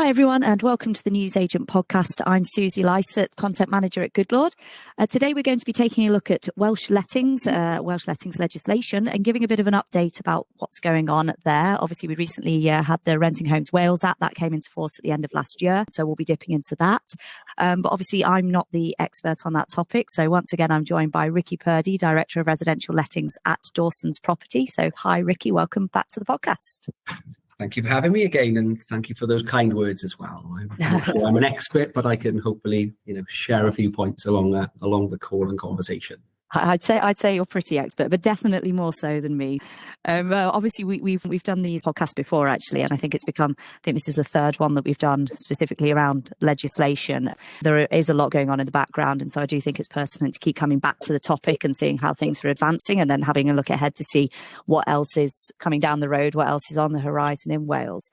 Hi everyone and welcome to the News Agent podcast. I'm Suzy, Lycett, Content Manager at Goodlord. Today we're going to be taking a look at Welsh lettings legislation and giving a bit of an update about what's going on there. Obviously we recently had the Renting Homes Wales Act that came into force at the end of last year, so we'll be dipping into that. But obviously I'm not the expert on that topic, so once again I'm joined by Purdy, Director of Residential Lettings at Dawsons Property. So hi Ricky, welcome back to the podcast. Thank you for having me again, and thank you for those kind words as well. I'm not sure I'm an expert, but I can hopefully, share a few points along the call and conversation. I'd say you're pretty expert, but definitely more so than me. Obviously, we've done these podcasts before, actually, and I think this is the third one that we've done specifically around legislation. There is a lot going on in the background, and so I do think it's pertinent to keep coming back to the topic and seeing how things are advancing, and then having a look ahead to see what else is coming down the road, what else is on the horizon in Wales.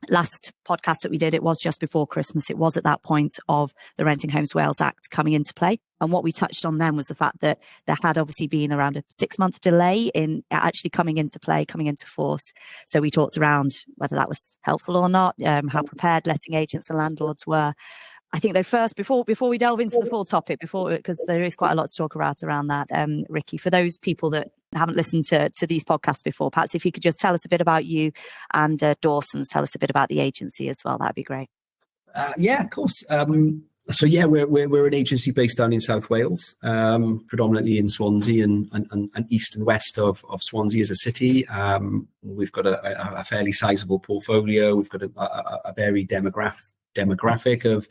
Last podcast that we did, it was just before Christmas. It was at that point of the Renting Homes Wales Act coming into play. And what we touched on then was the fact that there had obviously been around a 6-month delay in actually coming into force. So we talked around whether that was helpful or not, how prepared letting agents and landlords were. I think though first, before we delve into the full topic, because there is quite a lot to talk about around that, Ricky, for those people that haven't listened to these podcasts before, perhaps if you could just tell us a bit about you and Dawsons, tell us a bit about the agency as well, that'd be great. Yeah, of course. We're an agency based down in South Wales, predominantly in Swansea and east and west of Swansea as a city. We've got a fairly sizable portfolio. We've got a very demographic of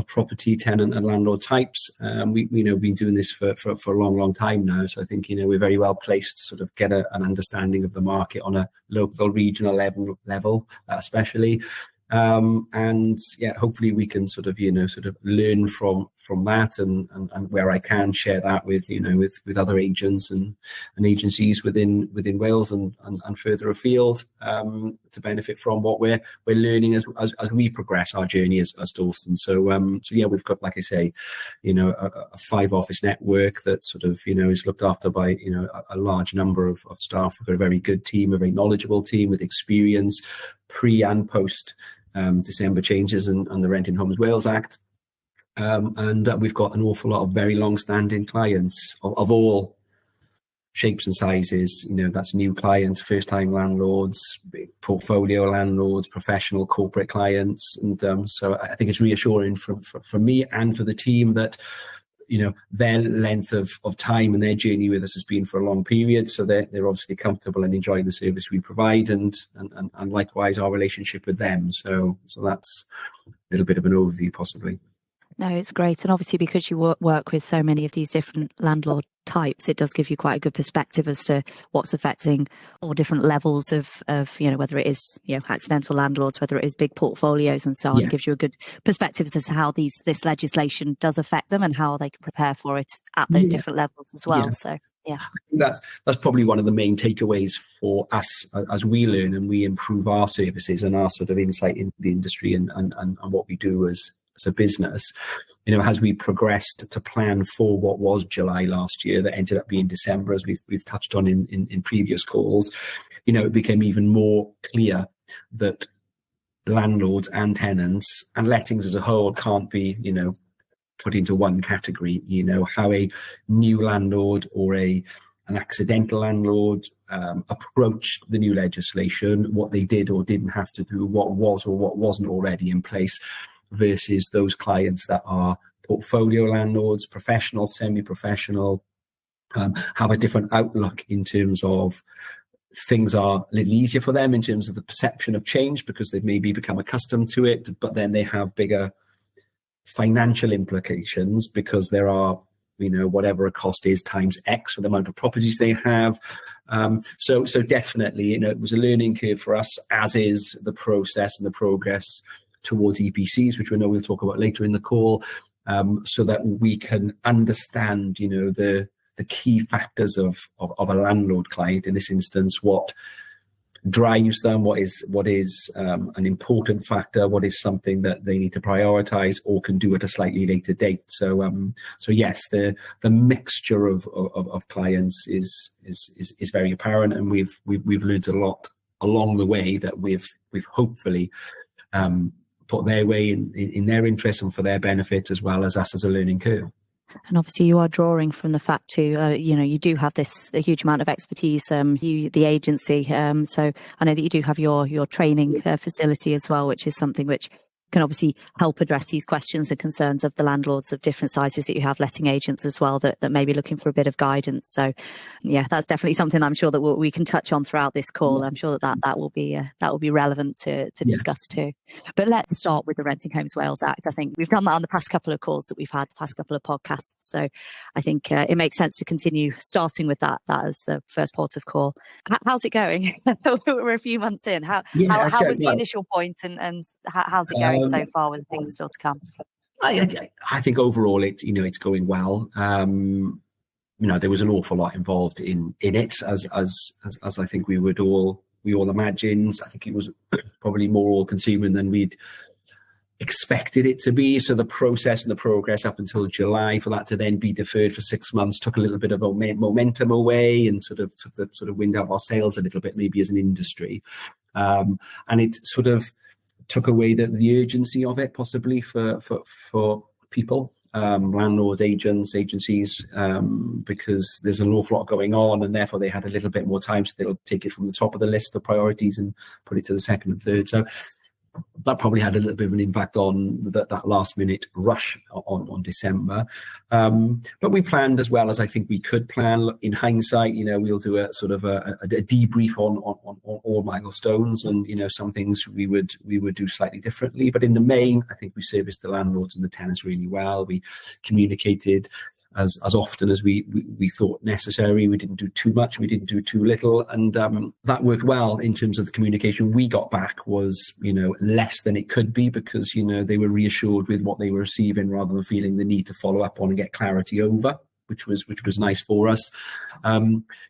property tenant and landlord types. We've been doing this for a long time now. So I think, we're very well placed to sort of get an understanding of the market on a local, regional level, especially. And yeah, hopefully we can sort of learn from that and where I can share that with other agents and agencies within Wales and further afield, to benefit from what we're learning as we progress our journey as Dawson. So yeah, we've got, like I say, a 5-office network that sort of is looked after by a large number of staff. We've got a very good team, a very knowledgeable team with experience pre and post December changes and the Renting Homes Wales Act. And we've got an awful lot of very long-standing clients of all shapes and sizes. That's new clients, first-time landlords, big portfolio landlords, professional corporate clients. And so I think it's reassuring for me and for the team that their length of time and their journey with us has been for a long period. So they're obviously comfortable and enjoying the service we provide, and likewise our relationship with them. So that's a little bit of an overview, possibly. No, it's great. And obviously because you work with so many of these different landlord types, it does give you quite a good perspective as to what's affecting all different levels of whether it is accidental landlords, whether it is big portfolios and so on. Yeah. It gives you a good perspective as to how this legislation does affect them and how they can prepare for it at those different levels as well. Yeah. So yeah, that's probably one of the main takeaways for us as we learn and we improve our services and our sort of insight into the industry and what we do as a business. As we progressed to plan for what was July last year that ended up being December, as we've touched on in previous calls, it became even more clear that landlords and tenants and lettings as a whole can't be put into one category. How a new landlord or an accidental landlord approached the new legislation, what they did or didn't have to do, what was or what wasn't already in place, versus those clients that are portfolio landlords, professional, semi-professional, have a different outlook in terms of things are a little easier for them in terms of the perception of change because they've maybe become accustomed to it, but then they have bigger financial implications because there are, whatever a cost is times X for the amount of properties they have. So definitely, it was a learning curve for us, as is the process and the progress towards EPCs, which we know we'll talk about later in the call, so that we can understand, the key factors of a landlord client in this instance, what drives them, what is an important factor, what is something that they need to prioritize or can do at a slightly later date. So yes, the mixture of clients is very apparent, and we've learned a lot along the way that we've hopefully put their way in their interest and for their benefit, as well as us as a learning curve. And obviously you are drawing from the fact too, you do have a huge amount of expertise, the agency. So I know that you do have your training facility as well, which is something which can obviously help address these questions and concerns of the landlords of different sizes that you have, letting agents as well, that may be looking for a bit of guidance. So yeah, that's definitely something I'm sure that we can touch on throughout this call. I'm sure that will be relevant to discuss too. But let's start with the Renting Homes Wales Act. I think we've done that on the past couple of calls that we've had, the past couple of podcasts. So I think it makes sense to continue starting with that as the first port of call. How's it going? We're a few months in. How was the initial point and how's it going so far with things still to come? I think overall it's going well. There was an awful lot involved in it, as I think we all imagined. I think it was probably more all-consuming than we'd expected it to be. So the process and the progress up until July, for that to then be deferred for 6 months, took a little bit of momentum away and sort of took the sort of wind out of our sails a little bit, maybe as an industry. And it sort of took away the urgency of it, possibly for people, landlords, agents, agencies, because there's an awful lot going on, and therefore they had a little bit more time, so they'll take it from the top of the list of priorities and put it to the second and third. So that probably had a little bit of an impact on that last minute rush on December. But we planned as well as I think we could plan. In hindsight, we'll do a sort of a debrief on all milestones, and some things we would do slightly differently. But in the main, I think we serviced the landlords and the tenants really well. We communicated as often as we thought necessary. We didn't do too much, we didn't do too little, and that worked well. In terms of the communication we got back was less than it could be, because they were reassured with what they were receiving rather than feeling the need to follow up on and get clarity over, which was nice for us.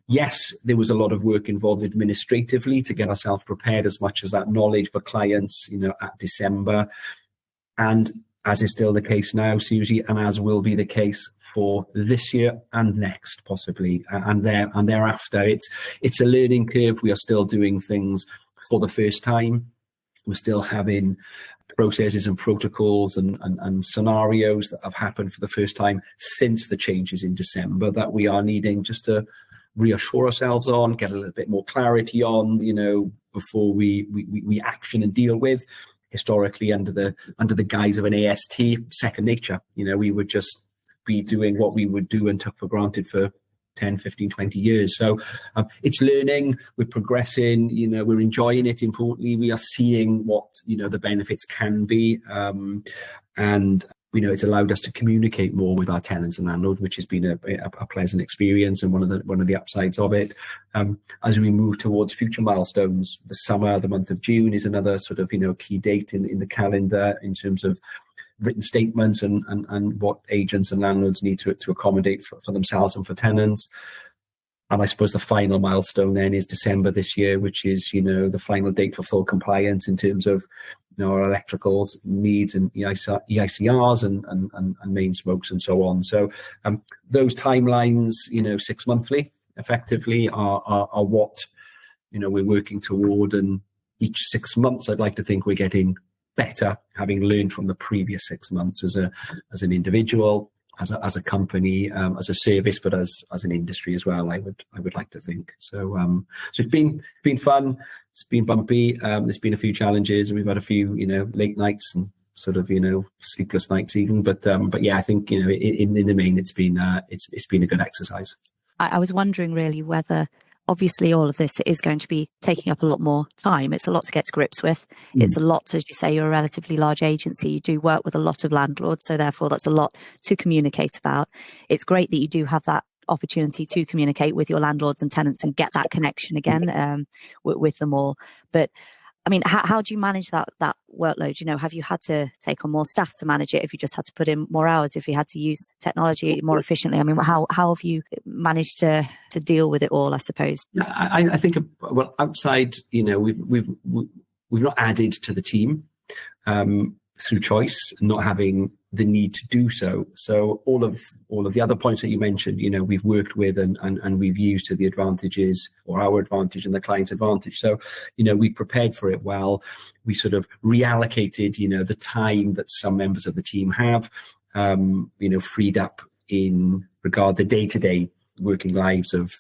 Yes, there was a lot of work involved administratively to get ourselves prepared, as much as that knowledge for clients at December, and as is still the case now, Suzy, and as will be the case for this year and next, possibly, and thereafter. It's a learning curve. We are still doing things for the first time. We're still having processes and protocols and scenarios that have happened for the first time since the changes in December, that we are needing just to reassure ourselves on, get a little bit more clarity on, before we action and deal with. Historically, under the guise of an AST, second nature. We would just be doing what we would do and took for granted for 10, 15, 20 years. So it's learning, we're progressing, we're enjoying it. Importantly, we are seeing what, the benefits can be. And it's allowed us to communicate more with our tenants and landlords, which has been a pleasant experience, and one of the upsides of it. As we move towards future milestones, the summer, the month of June is another sort of key date in the calendar in terms of written statements and what agents and landlords need to accommodate for themselves and for tenants. And I suppose the final milestone then is December this year, which is, the final date for full compliance in terms of, our electricals needs and EICRs and main smokes and so on. So those timelines, 6 monthly, effectively, are what, we're working toward. And each 6 months, I'd like to think we're getting better, having learned from the previous 6 months as an individual, as a company, as a service, but as an industry as well. I would like to think so. So it's been fun. It's been bumpy. There's been a few challenges, and we've had a few late nights and sort of sleepless nights even. But yeah, I think in the main it's been a good exercise. I was wondering really whether, obviously, all of this is going to be taking up a lot more time. It's a lot to get to grips with. It's a lot, as you say, you're a relatively large agency. You do work with a lot of landlords, so therefore that's a lot to communicate about. It's great that you do have that opportunity to communicate with your landlords and tenants and get that connection again with them all. But I mean, how do you manage that workload? Have you had to take on more staff to manage it? If you just had to put in more hours, if you had to use technology more efficiently? I mean, how have you managed to deal with it all, I suppose? I think, well, outside, we've not added to the team through choice, not having the need to do so. So all of the other points that you mentioned, we've worked with and we've used to the advantages, or our advantage and the client's advantage. So, we prepared for it well. We sort of reallocated, the time that some members of the team have, freed up in regard the day-to-day working lives of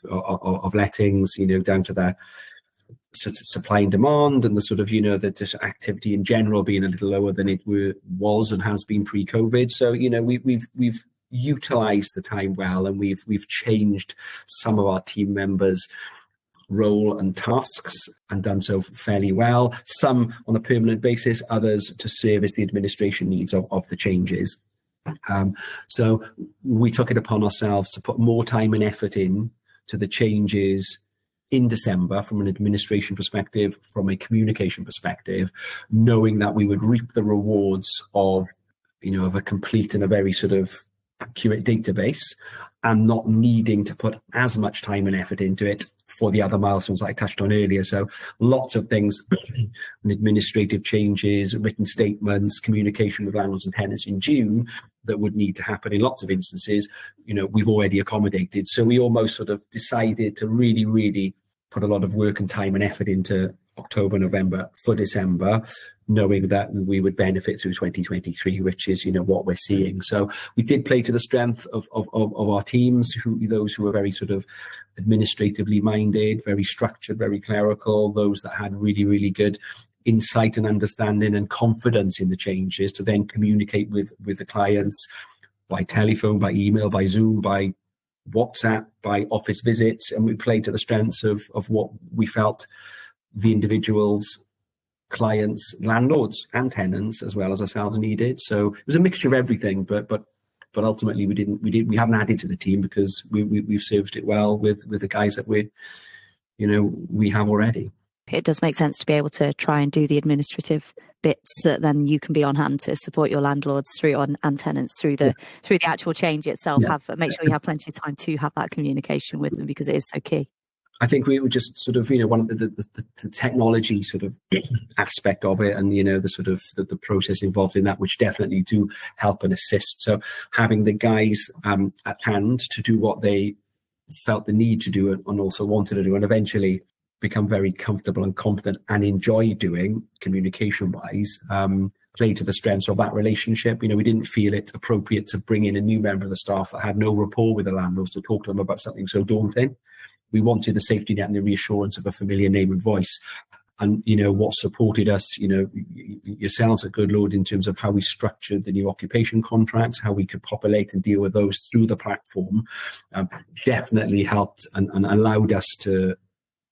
lettings, down to their supply and demand, and the sort of the just activity in general being a little lower than it was and has been pre-COVID. So we've utilized the time well, and we've changed some of our team members' role and tasks and done so fairly well. Some on a permanent basis, others to service the administration needs of the changes. So we took it upon ourselves to put more time and effort in to the changes in December from an administration perspective, from a communication perspective, knowing that we would reap the rewards of a complete and a very sort of accurate database, and not needing to put as much time and effort into it for the other milestones I touched on earlier. So lots of things, administrative changes, written statements, communication with landlords and tenants in June that would need to happen in lots of instances, we've already accommodated. So we almost sort of decided to really, really put a lot of work and time and effort into October, November for December, knowing that we would benefit through 2023, which is, what we're seeing. So we did play to the strength of our teams, those who are very sort of administratively minded, very structured, very clerical, those that had really, really good insight and understanding and confidence in the changes to then communicate with the clients by telephone, by email, by Zoom, by WhatsApp, by office visits. And we played to the strengths of what we felt the individuals, clients, landlords and tenants, as well as ourselves, needed. So it was a mixture of everything, but ultimately we haven't added to the team because we've served it well with the guys that we have already. It does make sense to be able to try and do the administrative bits that then you can be on hand to support your landlords through and tenants through the actual change itself. Yeah. Make sure you have plenty of time to have that communication with them, because it is so key. I think we were just sort of, one of the technology sort of aspect of it, and, the sort of the process involved in that, which definitely do help and assist. So having the guys at hand to do what they felt the need to do and also wanted to do, and eventually become very comfortable and competent and enjoy doing communication wise, play to the strengths of that relationship. We didn't feel it appropriate to bring in a new member of the staff that had no rapport with the landlords to talk to them about something so daunting. We wanted the safety net and the reassurance of a familiar name and voice. And, what supported us, yourselves at Goodlord, in terms of how we structured the new occupation contracts, how we could populate and deal with those through the platform, definitely helped and allowed us to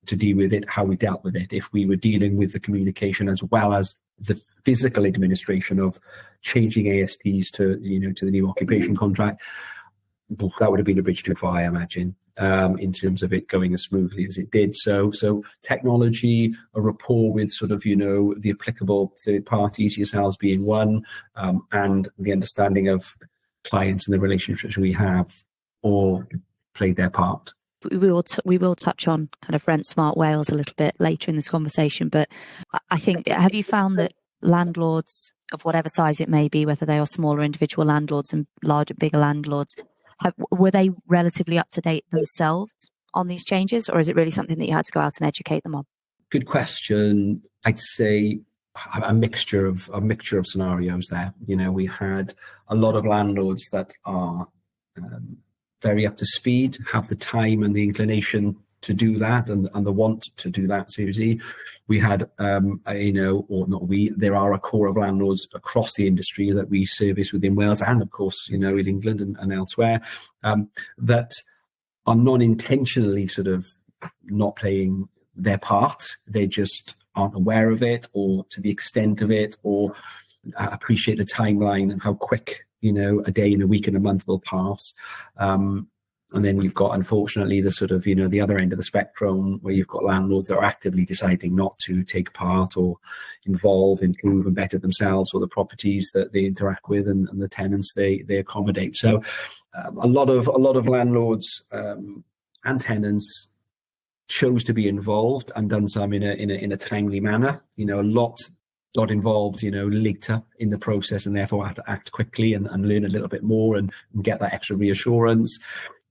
deal with it how we dealt with it. If we were dealing with the communication as well as the physical administration of changing ASTs to the new occupation contract, that would have been a bridge too far, I imagine, in terms of it going as smoothly as it did. So technology, a rapport with sort of, the applicable third parties, yourselves being one, and the understanding of clients and the relationships we have all played their part. We will touch on kind of Rent Smart Wales a little bit later in this conversation, but I think, have you found that landlords of whatever size it may be, whether they are smaller individual landlords and larger, bigger landlords, were they relatively up to date themselves on these changes, or is it really something that you had to go out and educate them on? Good question. I'd say a mixture of scenarios there. We had a lot of landlords that are very up to speed, have the time and the inclination to do that, and the want to do that, Suzy. We had, or not we, there are a core of landlords across the industry that we service within Wales and, of course, in England and elsewhere, that are non-intentionally sort of not playing their part. They just aren't aware of it, or to the extent of it, or appreciate the timeline and how quick, a day and a week and a month will pass. And then you've got, unfortunately, the sort of, the other end of the spectrum, where you've got landlords that are actively deciding not to take part or involve, improve and better themselves or the properties that they interact with and the tenants they accommodate. So a lot of landlords and tenants chose to be involved and done some in a timely manner. A lot got involved, later in the process, and therefore had to act quickly and learn a little bit more and get that extra reassurance.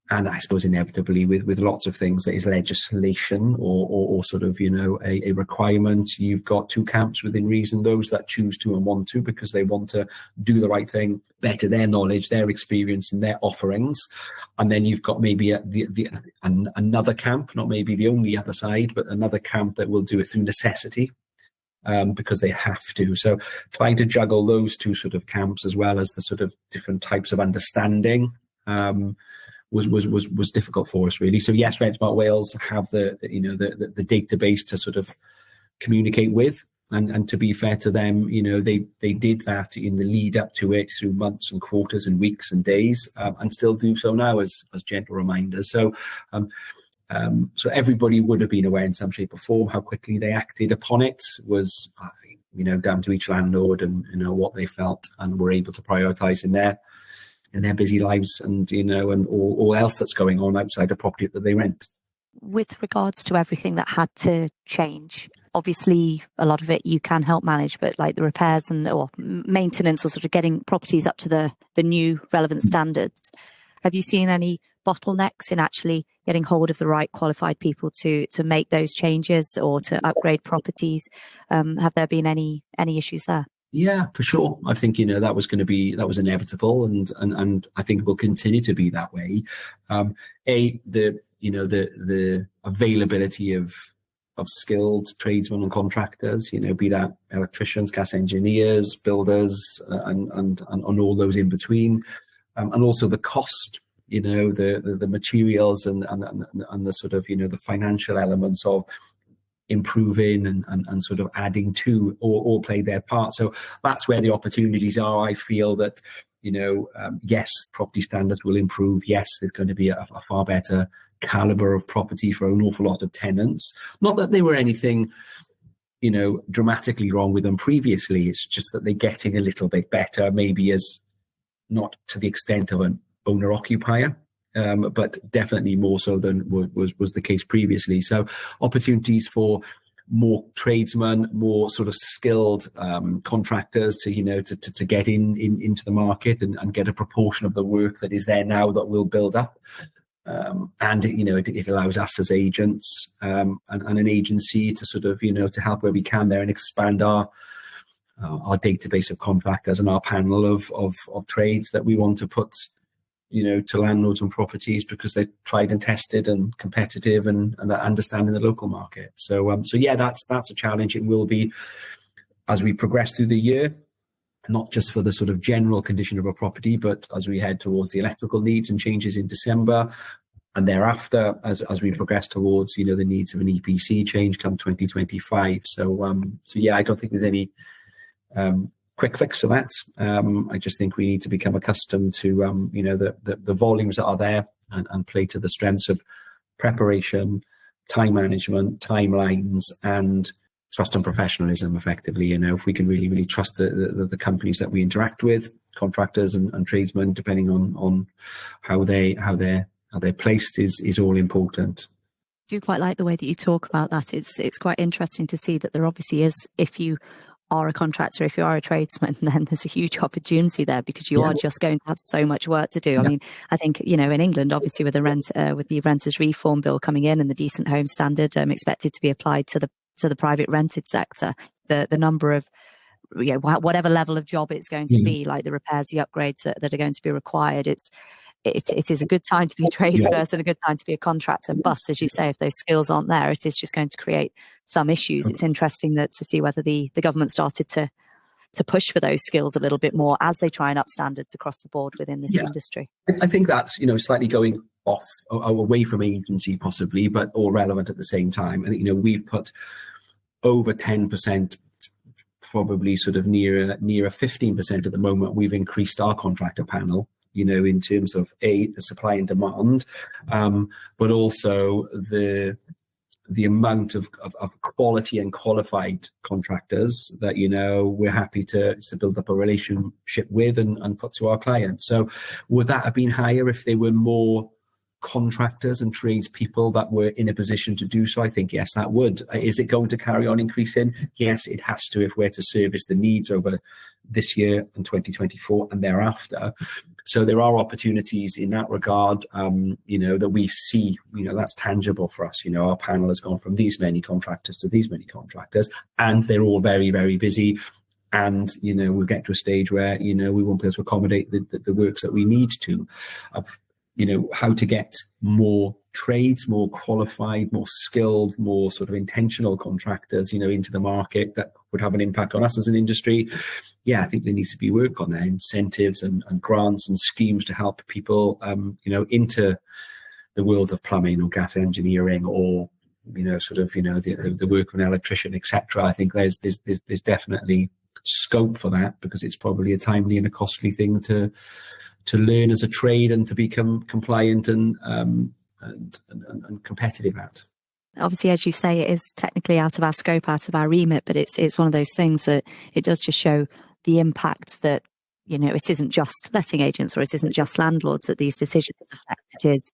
And I suppose inevitably with lots of things that is legislation or sort of, a requirement, you've got two camps within reason, those that choose to and want to because they want to do the right thing, better their knowledge, their experience and their offerings. And then you've got maybe another camp, not maybe the only other side, but another camp that will do it through necessity. Because they have to. So trying to juggle those two sort of camps as well as the sort of different types of understanding was difficult for us, really. So yes, Red Smart Wales have the database to sort of communicate with, and to be fair to them, they did that in the lead up to it through months and quarters and weeks and days, and still do so now as gentle reminders. So so everybody would have been aware in some shape or form. How quickly they acted upon it was, down to each landlord and what they felt and were able to prioritise in their busy lives and and all else that's going on outside the property that they rent. With regards to everything that had to change, obviously a lot of it you can help manage, but like the repairs or maintenance or sort of getting properties up to the new relevant standards, have you seen any bottlenecks in actually getting hold of the right qualified people to make those changes or to upgrade properties? Have there been any issues there? Yeah, for sure. I think that was inevitable, and I think it will continue to be that way. The availability of skilled tradesmen and contractors, be that electricians, gas engineers, builders, and all those in between, and also the cost. The materials and the sort of the financial elements of improving and sort of adding to all play their part. So that's where the opportunities are. I feel that yes, property standards will improve. Yes, there's going to be a far better caliber of property for an awful lot of tenants. Not that there were anything dramatically wrong with them previously. It's just that they're getting a little bit better, maybe as not to the extent of an owner-occupier, but definitely more so than was the case previously. So opportunities for more tradesmen, more sort of skilled contractors to get into the market and get a proportion of the work that is there now that will build up. And it allows us as agents and an agency to sort of to help where we can there and expand our database of contractors and our panel of trades that we want to put to landlords and properties because they're tried and tested and competitive and understanding the local market. So yeah, that's a challenge. It will be as we progress through the year, not just for the sort of general condition of a property, but as we head towards the electrical needs and changes in December, and thereafter as we progress towards the needs of an EPC change come 2025. So yeah, I don't think there's any quick fix for that. I just think we need to become accustomed to the volumes that are there and play to the strengths of preparation, time management, timelines, and trust and professionalism. Effectively, if we can really trust the companies that we interact with, contractors and tradesmen, depending on how they're placed, is all important. I do quite like the way that you talk about that. It's quite interesting to see that there obviously is, if you are a contractor, if you are a tradesman, then there's a huge opportunity there because you are just going to have so much work to do. I mean, I think, in England, obviously with the renters reform bill coming in and the decent home standard expected to be applied to the private rented sector, the number of whatever level of job it's going to be, like the repairs, the upgrades that are going to be required, it is a good time to be a tradesperson, a good time to be a contractor. But as you say, if those skills aren't there, it is just going to create some issues. It's interesting to see whether the government started to push for those skills a little bit more as they try and up standards across the board within this industry. I think that's slightly going off away from agency possibly, but all relevant at the same time. I think we've put over 10%, probably sort of nearer 15% at the moment. We've increased our contractor panel, in terms of the supply and demand, but also the amount of quality and qualified contractors that we're happy to build up a relationship with and put to our clients. So would that have been higher if they were more contractors and tradespeople that were in a position to do so? I think, yes, that would. Is it going to carry on increasing? Yes, it has to, if we're to service the needs over this year and 2024 and thereafter. So there are opportunities in that regard, that we see, that's tangible for us. Our panel has gone from these many contractors to these many contractors, and they're all very, very busy. And, we'll get to a stage where, we won't be able to accommodate the works that we need to. How to get more trades, more qualified, more skilled, more sort of intentional contractors, into the market that would have an impact on us as an industry. Yeah, I think there needs to be work on there, incentives and grants and schemes to help people, into the world of plumbing or gas engineering or, the work of an electrician, etc. I think there's definitely scope for that, because it's probably a timely and a costly thing to learn as a trade and to become compliant and competitive at. Obviously, as you say, it is technically out of our scope, out of our remit, but it's one of those things that it does just show the impact that, it isn't just letting agents or it isn't just landlords that these decisions affect. It is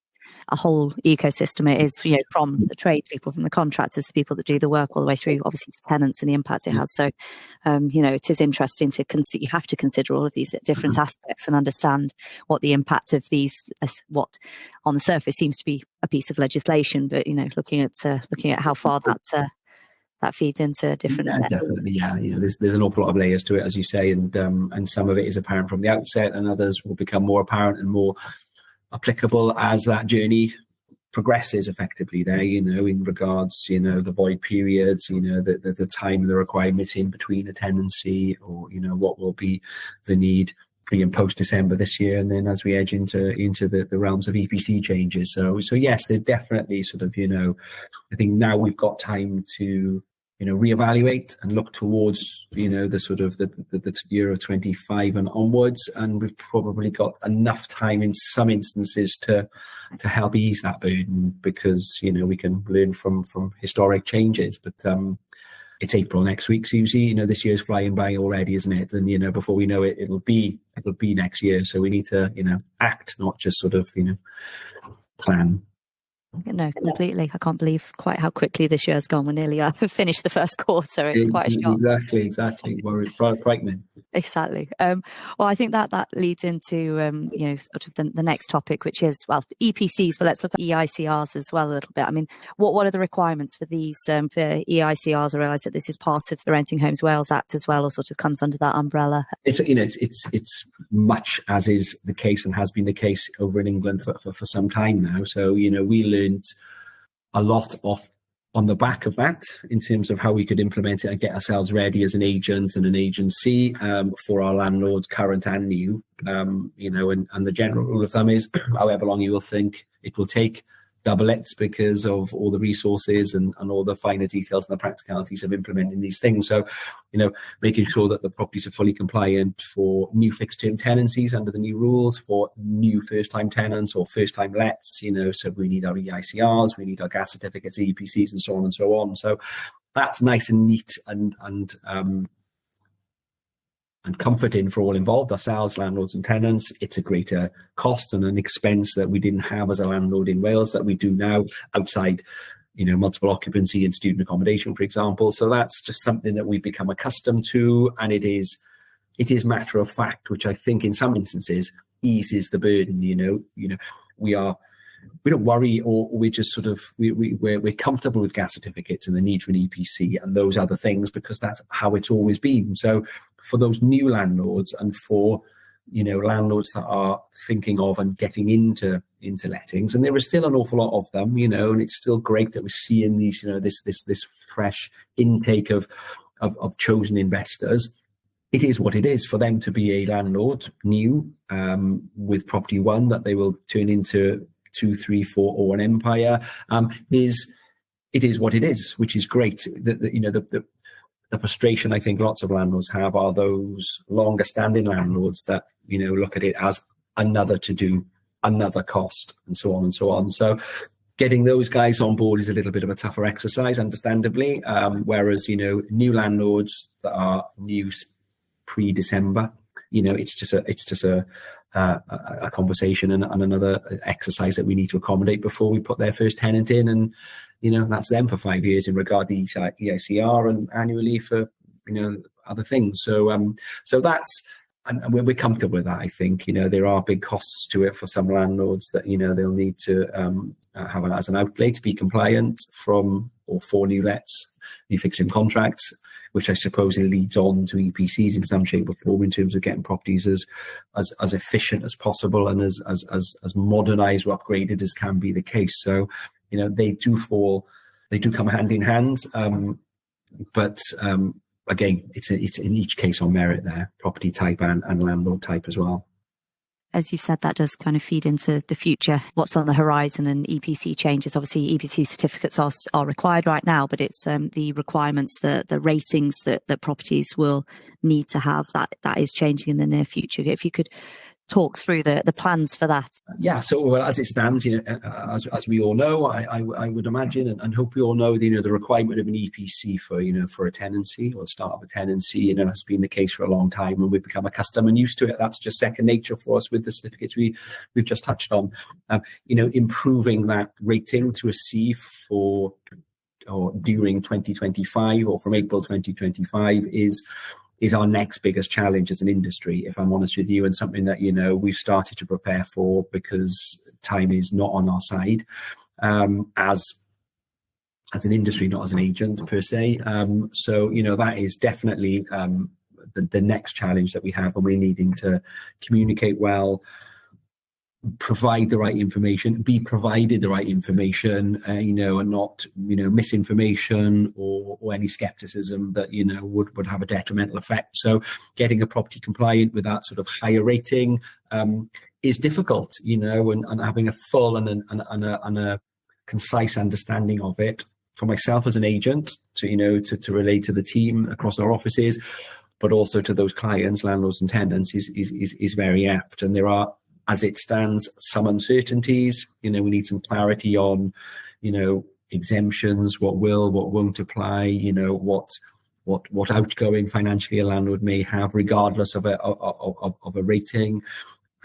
a whole ecosystem. It is, from the tradespeople, from the contractors, the people that do the work, all the way through, obviously, to tenants and the impact it has. So, it is interesting to consider. You have to consider all of these different aspects and understand what the impact of these, what on the surface seems to be a piece of legislation, but looking at how far that feeds into different. Yeah, definitely, yeah. There's an awful lot of layers to it, as you say, and some of it is apparent from the outset, and others will become more apparent and more applicable as that journey progresses effectively there, in regards, the void periods, the time of the requirement in between a tenancy, or, what will be the need pre and post December this year. And then as we edge into the realms of EPC changes. So yes, there's definitely sort of, I think now we've got time to, reevaluate and look towards, the sort of the year of 25 and onwards. And we've probably got enough time in some instances to help ease that burden, because, we can learn from historic changes. But it's April next week, Suzy. This year's flying by already, isn't it? And, before we know it, it'll be next year. So we need to, act, not just sort of, plan. No, completely. I can't believe quite how quickly this year's gone. We're nearly finished the first quarter. It's quite a shock. Exactly. Frightening. Exactly. Well, I think that leads into sort of the next topic, which is, well, EPCs, but let's look at EICRs as well a little bit. I mean, what are the requirements for these for EICRs? I realise that this is part of the Renting Homes Wales Act as well, or sort of comes under that umbrella. It's much as is the case and has been the case over in England for some time now. So we learned a lot on the back of that, in terms of how we could implement it and get ourselves ready as an agent and an agency for our landlords, current and new. And the general rule of thumb is, however long you will think it will take, double it, because of all the resources and all the finer details and the practicalities of implementing these things. So, making sure that the properties are fully compliant for new fixed term tenancies under the new rules, for new first time tenants or first time lets, so we need our EICRs, we need our gas certificates, EPCs, and so on and so on. So that's nice and neat and comforting for all involved, ourselves, landlords and tenants. It's a greater cost and an expense that we didn't have as a landlord in Wales that we do now outside, multiple occupancy and student accommodation, for example. So that's just something that we've become accustomed to, and it is matter of fact, which I think in some instances eases the burden. We don't worry, or we're just sort of we're comfortable with gas certificates and the need for an EPC and those other things, because that's how it's always been. So for those new landlords and for landlords that are thinking of and getting into lettings, and there is still an awful lot of them, and it's still great that we're seeing these this fresh intake of chosen investors. It is what it is for them to be a landlord new with property one that they will turn into 2, 3, 4, or an empire. It is what it is, which is great. The frustration I think lots of landlords have are those longer standing landlords that look at it as another to do, another cost, and so on and so on. So getting those guys on board is a little bit of a tougher exercise, understandably. Whereas new landlords that are new pre-December, it's just a a conversation and another exercise that we need to accommodate before we put their first tenant in, and that's them for 5 years in regard to EICR and annually for other things. So that's, and we're comfortable with that. I think there are big costs to it for some landlords that they'll need to have it as an outlay to be compliant for new lets, new fixed-term contracts, which I suppose it leads on to EPCs in some shape or form in terms of getting properties as efficient as possible and as modernised or upgraded as can be the case. So they do come hand in hand, but again, it's in each case on merit there, property type and landlord type as well. As you said, that does kind of feed into the future, what's on the horizon and EPC changes. Obviously, EPC certificates are required right now, but it's the requirements, the ratings that properties will need to have, that is changing in the near future. If you could talk through the plans for that. Yeah, so as it stands, as we all know, I would imagine and hope we all know, the requirement of an EPC for a tenancy or the start of a tenancy, has been the case for a long time, and we've become accustomed and used to it. That's just second nature for us with the certificates we've just touched on. Improving that rating to a C during 2025 or from April 2025 is our next biggest challenge as an industry, if I'm honest with you, and something that, we've started to prepare for because time is not on our side as an industry, not as an agent per se. So, that is definitely the next challenge that we have, and we're needing to communicate well, provide the right information, be provided the right information, and not, misinformation or any skepticism that, would have a detrimental effect. So getting a property compliant with that sort of higher rating is difficult, and having a full and a concise understanding of it for myself as an agent to relate to the team across our offices, but also to those clients, landlords and tenants is very apt. And there are, as it stands, some uncertainties. We need some clarity on, exemptions, what will, what won't apply, what outgoing financially a landlord may have, regardless of a rating,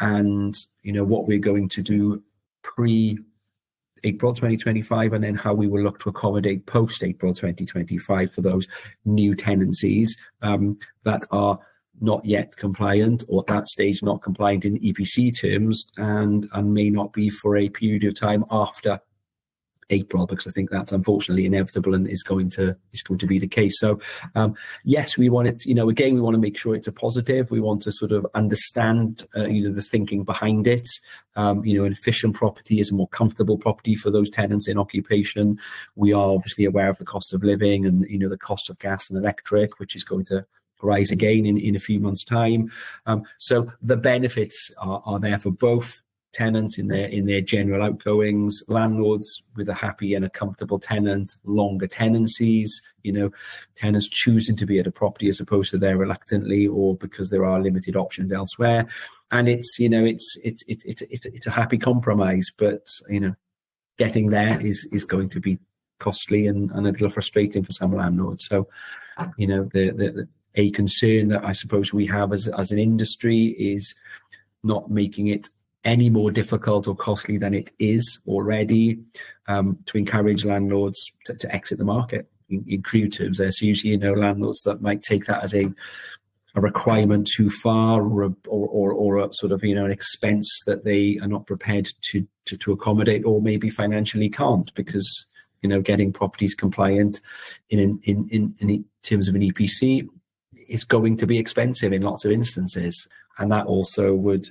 and what we're going to do pre-April 2025, and then how we will look to accommodate post-April 2025 for those new tenancies that are not yet compliant, or at that stage not compliant in EPC terms, and may not be for a period of time after April, because I think that's unfortunately inevitable and is going to be the case. So yes, we want it, again, we want to make sure it's a positive. We want to sort of understand the thinking behind it. An efficient property is a more comfortable property for those tenants in occupation. We are obviously aware of the cost of living and the cost of gas and electric, which is going to rise again in a few months' time. So the benefits are there for both tenants in their general outgoings, landlords with a happy and a comfortable tenant, longer tenancies, tenants choosing to be at a property as opposed to there reluctantly or because there are limited options elsewhere. And it's a happy compromise, but getting there is going to be costly and a little frustrating for some landlords. So a concern that I suppose we have as an industry is not making it any more difficult or costly than it is already, to encourage landlords to exit the market in crude terms. There's usually landlords that might take that as a requirement too far, or a sort of an expense that they are not prepared to accommodate, or maybe financially can't, because getting properties compliant in terms of an EPC is going to be expensive in lots of instances, and that also would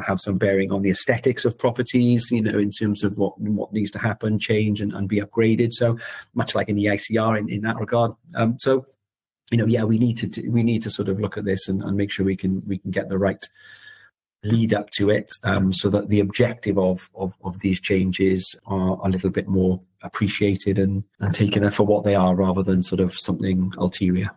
have some bearing on the aesthetics of properties, in terms of what needs to happen, change and be upgraded. So much like in the EICR in that regard. So we need to sort of look at this and make sure we can get the right lead up to it, so that the objective of these changes are a little bit more appreciated and taken for what they are, rather than sort of something ulterior.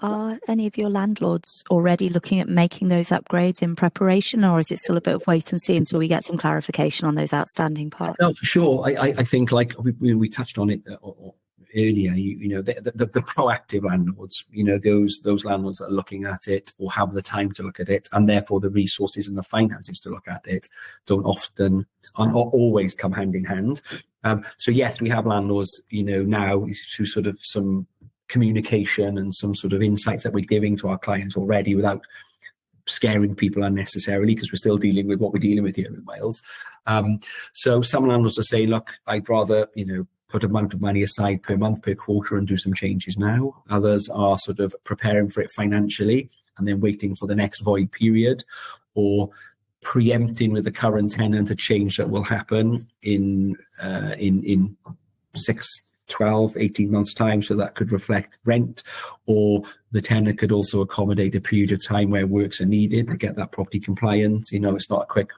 Are any of your landlords already looking at making those upgrades in preparation, or is it still a bit of wait and see until we get some clarification on those outstanding parts? No, for sure. I think, like we touched on it earlier, the proactive landlords, those landlords that are looking at it or have the time to look at it, and therefore the resources and the finances to look at it, are not always come hand in hand. So yes, we have landlords, now through sort of some communication and some sort of insights that we're giving to our clients already without scaring people unnecessarily, because we're still dealing with what we're dealing with here in Wales. So some landlords are saying, look, I'd rather, put amount of money aside per month, per quarter, and do some changes now. Others are sort of preparing for it financially and then waiting for the next void period, or preempting with the current tenant a change that will happen in 6, 12, 18 months time, so that could reflect rent, or the tenant could also accommodate a period of time where works are needed to get that property compliant. It's not a quick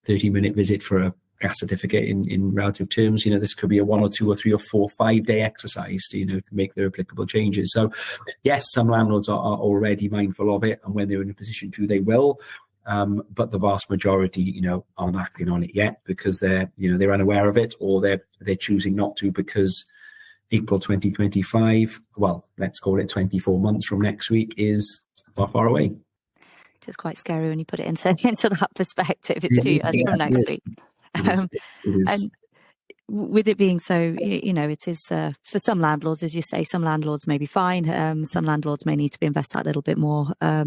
30-minute visit for a gas certificate in relative terms. This could be a 1 or 2 or 3 or 4 or 5 day exercise to make their applicable changes. So yes, some landlords are already mindful of it, and when they're in a position to, they will. But the vast majority, aren't acting on it yet because they're unaware of it, or they're choosing not to because April 2025, well, let's call it 24 months from next week, is far, far away. It is quite scary when you put it into that perspective. It's 2 years from next week. It is. And with it being so, it is for some landlords, as you say, some landlords may be fine. Some landlords may need to be invested a little bit more. Are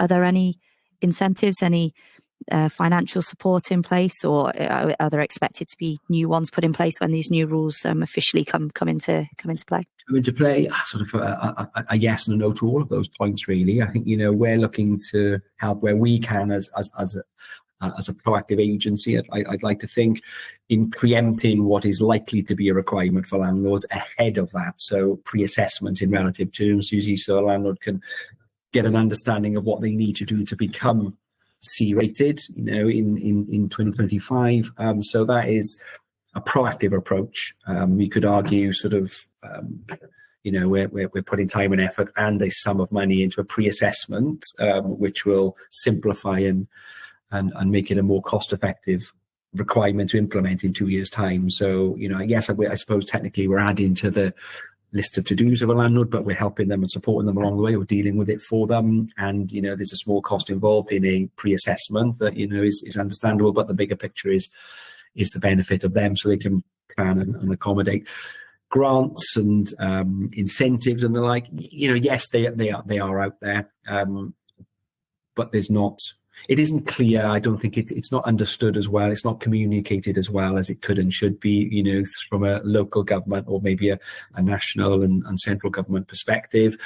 there any incentives, any financial support in place, or are there expected to be new ones put in place when these new rules officially come into play? Come into play, sort of a yes and a no to all of those points, really. I think we're looking to help where we can as a proactive agency. I'd like to think in preempting what is likely to be a requirement for landlords ahead of that. So pre-assessment in relative terms, Suzy, so a landlord can get an understanding of what they need to do to become C-rated, in 2025. So that is a proactive approach. We could argue sort of, we're putting time and effort and a sum of money into a pre-assessment, which will simplify and make it a more cost-effective requirement to implement in 2 years' time. So, yes, I suppose technically we're adding to the list of to-dos of a landlord, but we're helping them and supporting them along the way. We're dealing with it for them. And, there's a small cost involved in a pre-assessment that, is understandable, but the bigger picture is the benefit of them so they can plan and accommodate. Grants and incentives and the like, yes, they are out there, but it isn't clear. I don't think it's not understood as well. It's not communicated as well as it could and should be, from a local government or maybe a national and central government perspective.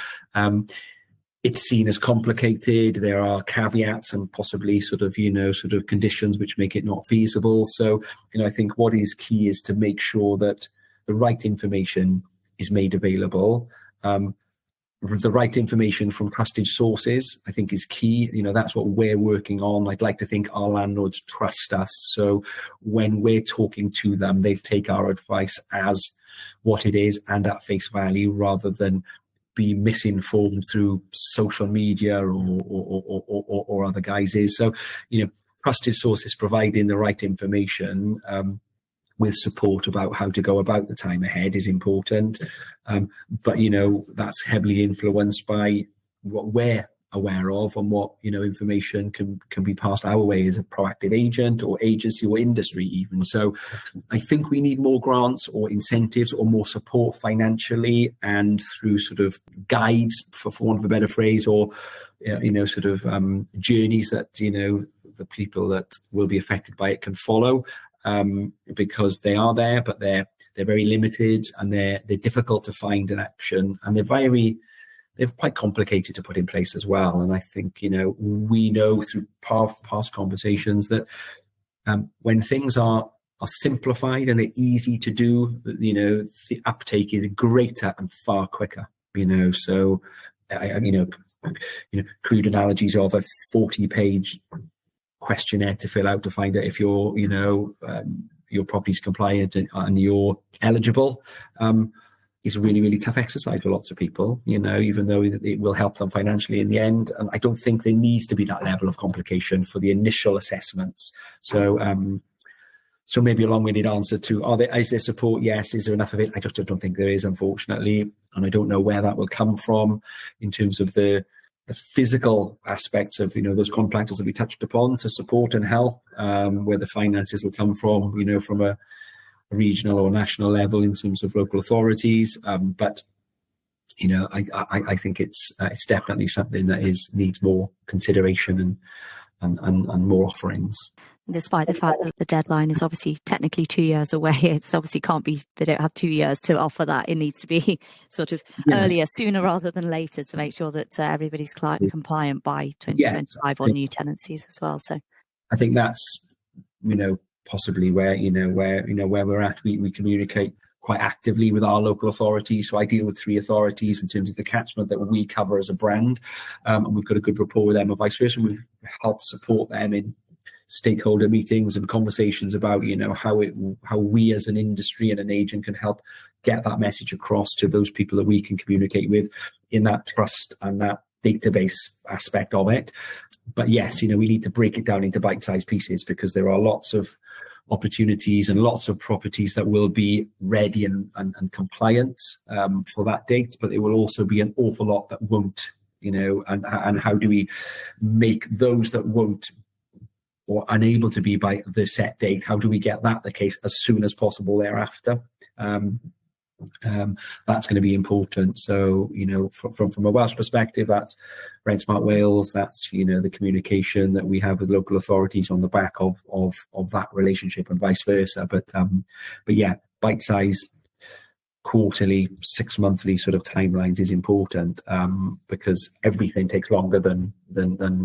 It's seen as complicated. There are caveats and possibly sort of conditions which make it not feasible. So, I think what is key is to make sure that the right information is made available. The right information from trusted sources, I think, is key. That's what we're working on. I'd like to think our landlords trust us. So when we're talking to them, they take our advice as what it is and at face value, rather than be misinformed through social media or other guises. So, trusted sources providing the right information, with support about how to go about the time ahead is important. But, that's heavily influenced by what we're aware of and what, information can be passed our way as a proactive agent or agency or industry even. So I think we need more grants or incentives or more support financially and through sort of guides, for want of a better phrase, or, journeys that, the people that will be affected by it can follow. Because they are there, but they're very limited and they're difficult to find in action, and they're quite complicated to put in place as well. And I think we know through past conversations that when things are simplified and they're easy to do, the uptake is greater and far quicker. So crude analogies of a 40-page questionnaire to fill out to find out if your property's compliant and you're eligible, is a really, really tough exercise for lots of people, even though it will help them financially in the end. And I don't think there needs to be that level of complication for the initial assessments. So So maybe a long-winded answer to, is there support? Yes. Is there enough of it? I just don't think there is, unfortunately. And I don't know where that will come from in terms of the physical aspects of, those contractors that we touched upon to support and help, where the finances will come from, from a regional or national level in terms of local authorities. But I think it's definitely something that needs more consideration and more offerings. Despite the fact that the deadline is obviously technically 2 years away, it's obviously can't be, they don't have 2 years to offer that. It needs to be sort of earlier, sooner rather than later, to make sure that everybody's compliant by 2025 on new tenancies as well. So I think that's, possibly where we're at. We communicate quite actively with our local authorities. So I deal with 3 authorities in terms of the catchment that we cover as a brand. And we've got a good rapport with them, and vice versa. We've helped support them in stakeholder meetings and conversations about how we as an industry and an agent can help get that message across to those people that we can communicate with in that trust and that database aspect of it. But yes, we need to break it down into bite-sized pieces, because there are lots of opportunities and lots of properties that will be ready and compliant for that date, but there will also be an awful lot that won't, and how do we make those that won't or unable to be by the set date, how do we get that the case as soon as possible thereafter? That's going to be important. So, from a Welsh perspective, that's Rent Smart Wales, that's, the communication that we have with local authorities on the back of that relationship, and vice versa. But yeah, bite-size, quarterly, 6 monthly sort of timelines is important, because everything takes longer than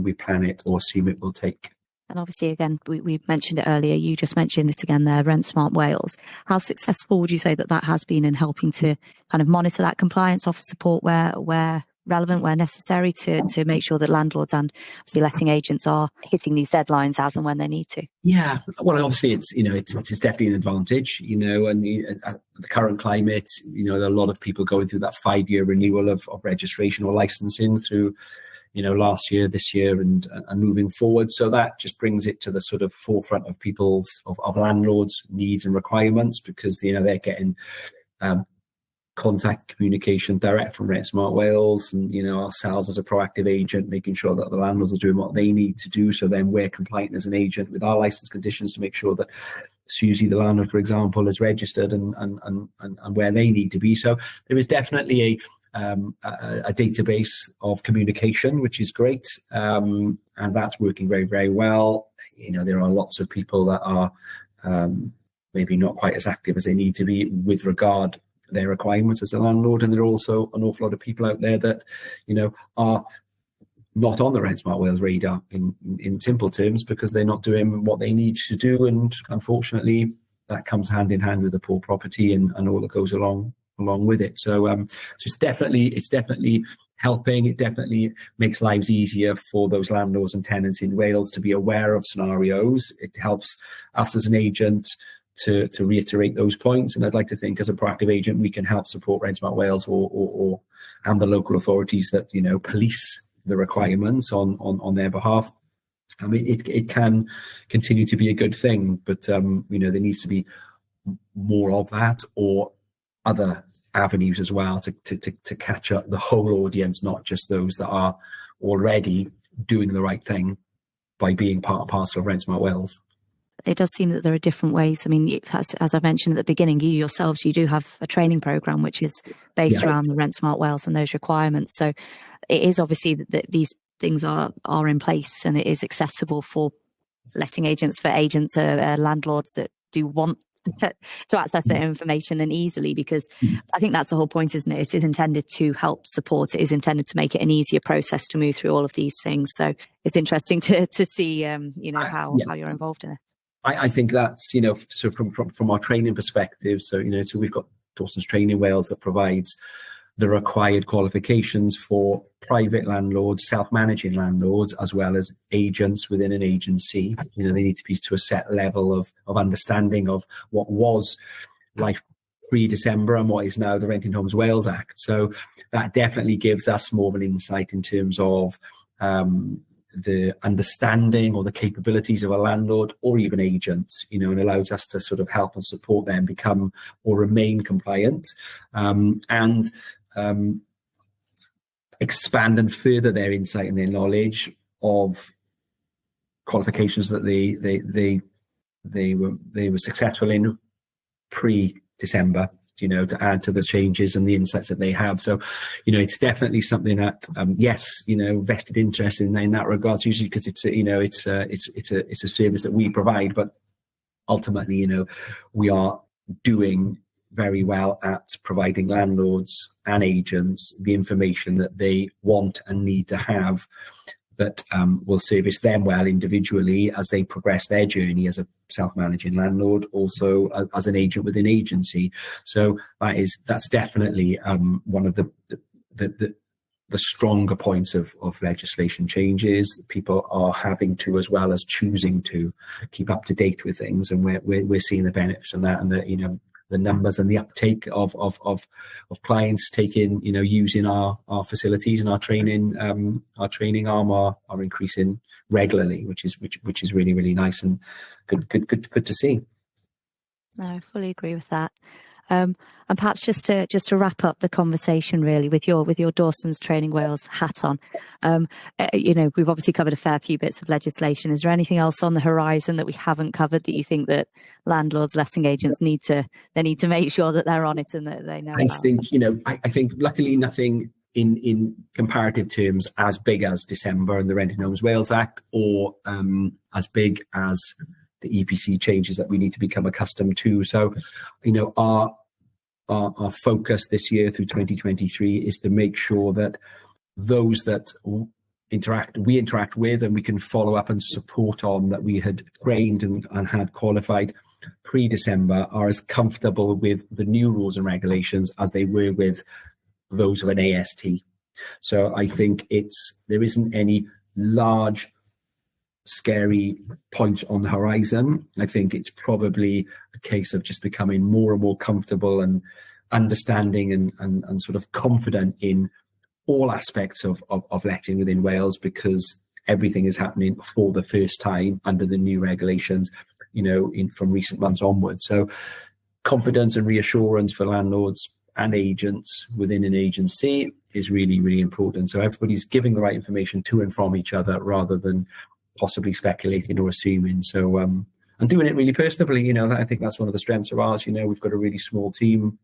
we plan it or assume it will take. And obviously, again, we mentioned it earlier. You just mentioned it again there, Rent Smart Wales. How successful would you say that has been in helping to kind of monitor that compliance, offer support where relevant, where necessary, to make sure that landlords and obviously letting agents are hitting these deadlines as and when they need to? Yeah, well, obviously it's definitely an advantage, and the current climate, there are a lot of people going through that 5-year renewal of registration or licensing through, last year, this year, and moving forward. So that just brings it to the sort of forefront of people's, of landlords' needs and requirements, because, they're getting contact communication direct from Rent Smart Wales, and, ourselves as a proactive agent, making sure that the landlords are doing what they need to do. So then we're compliant as an agent with our license conditions to make sure that Suzy, the landlord, for example, is registered and where they need to be. So there is definitely a database of communication, which is great, and that's working very, very well. There are lots of people that are maybe not quite as active as they need to be with regard to their requirements as a landlord, and there are also an awful lot of people out there that are not on the Rent Smart Wales radar in simple terms, because they're not doing what they need to do, and unfortunately that comes hand in hand with the poor property and all that goes along with it. So it's definitely helping. It definitely makes lives easier for those landlords and tenants in Wales to be aware of scenarios. It helps us as an agent to reiterate those points, and I'd like to think as a proactive agent we can help support Rent Smart Wales and the local authorities that police the requirements on their behalf. I mean, it can continue to be a good thing, but there needs to be more of that, or other avenues as well, to catch up the whole audience, not just those that are already doing the right thing by being part and parcel of Rent Smart Wales. It does seem that there are different ways. I mean, as I mentioned at the beginning, you do have a training program which is based around the Rent Smart Wales and those requirements. So it is obviously that these things are in place, and it is accessible for letting agents, for agents, landlords that do want to access that information and easily, because I think that's the whole point, isn't it? It is intended to help support. It is intended to make it an easier process to move through all of these things. So it's interesting to see, how you're involved in it. I think that's, so from our training perspective, so we've got Dawsons Training Wales that provides the required qualifications for private landlords, self-managing landlords, as well as agents within an agency. They need to be to a set level of understanding of what was life pre-December and what is now the Renting Homes Wales Act. So that definitely gives us more of an insight in terms of the understanding or the capabilities of a landlord or even agents, and allows us to sort of help and support them become or remain compliant, and expand and further their insight and their knowledge of qualifications that they were successful in pre-December, to add to the changes and the insights that they have. So, it's definitely something that, yes, vested interest in that regards, usually because it's a service that we provide, but ultimately, we are doing very well at providing landlords and agents the information that they want and need to have, that will service them well individually as they progress their journey as a self-managing landlord, also as an agent within agency. So that's definitely one of the stronger points of legislation changes. People are having to, as well as choosing to, keep up to date with things, and we're seeing the benefits of that, and the numbers and the uptake of clients taking, using our facilities and our training arm are increasing regularly, which is really, really nice and good to see. No, I fully agree with that. And perhaps just to wrap up the conversation, really, with your Dawsons Training Wales hat on, we've obviously covered a fair few bits of legislation. Is there anything else on the horizon that we haven't covered that you think that landlords, letting agents need to make sure that they're on it and that they know about? I think luckily nothing in comparative terms as big as December and the Renting Homes Wales Act, or as big as the EPC changes that we need to become accustomed to. So, our focus this year through 2023 is to make sure that those that we interact with and we can follow up and support on, that we had trained and had qualified pre-December, are as comfortable with the new rules and regulations as they were with those of an AST. So I think there isn't any large scary point on the horizon. I think it's probably a case of just becoming more and more comfortable and understanding and sort of confident in all aspects of letting within Wales, because everything is happening for the first time under the new regulations, from recent months onwards. So confidence and reassurance for landlords and agents within an agency is really, really important. So everybody's giving the right information to and from each other, rather than possibly speculating or assuming. So and doing it really personally, I think that's one of the strengths of ours. We've got a really small team.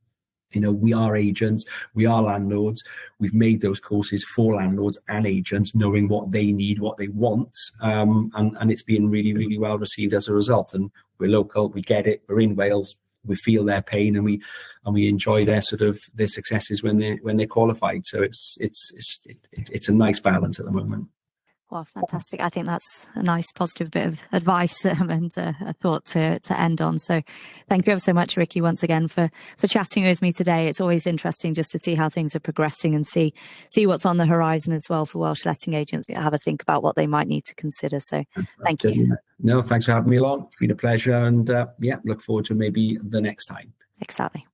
We are agents, we are landlords. We've made those courses for landlords and agents, knowing what they need, what they want, and it's been really, really well received as a result. And we're local, we get it, we're in Wales, we feel their pain, and we enjoy their successes when they're qualified. So it's a nice balance at the moment. Well, fantastic. I think that's a nice positive bit of advice and a thought to end on. So thank you ever so much, Ricky, once again for chatting with me today. It's always interesting just to see how things are progressing and see what's on the horizon as well for Welsh letting agents, have a think about what they might need to consider. So thank you. No, thanks for having me along. It's been a pleasure, and look forward to maybe the next time. Exactly.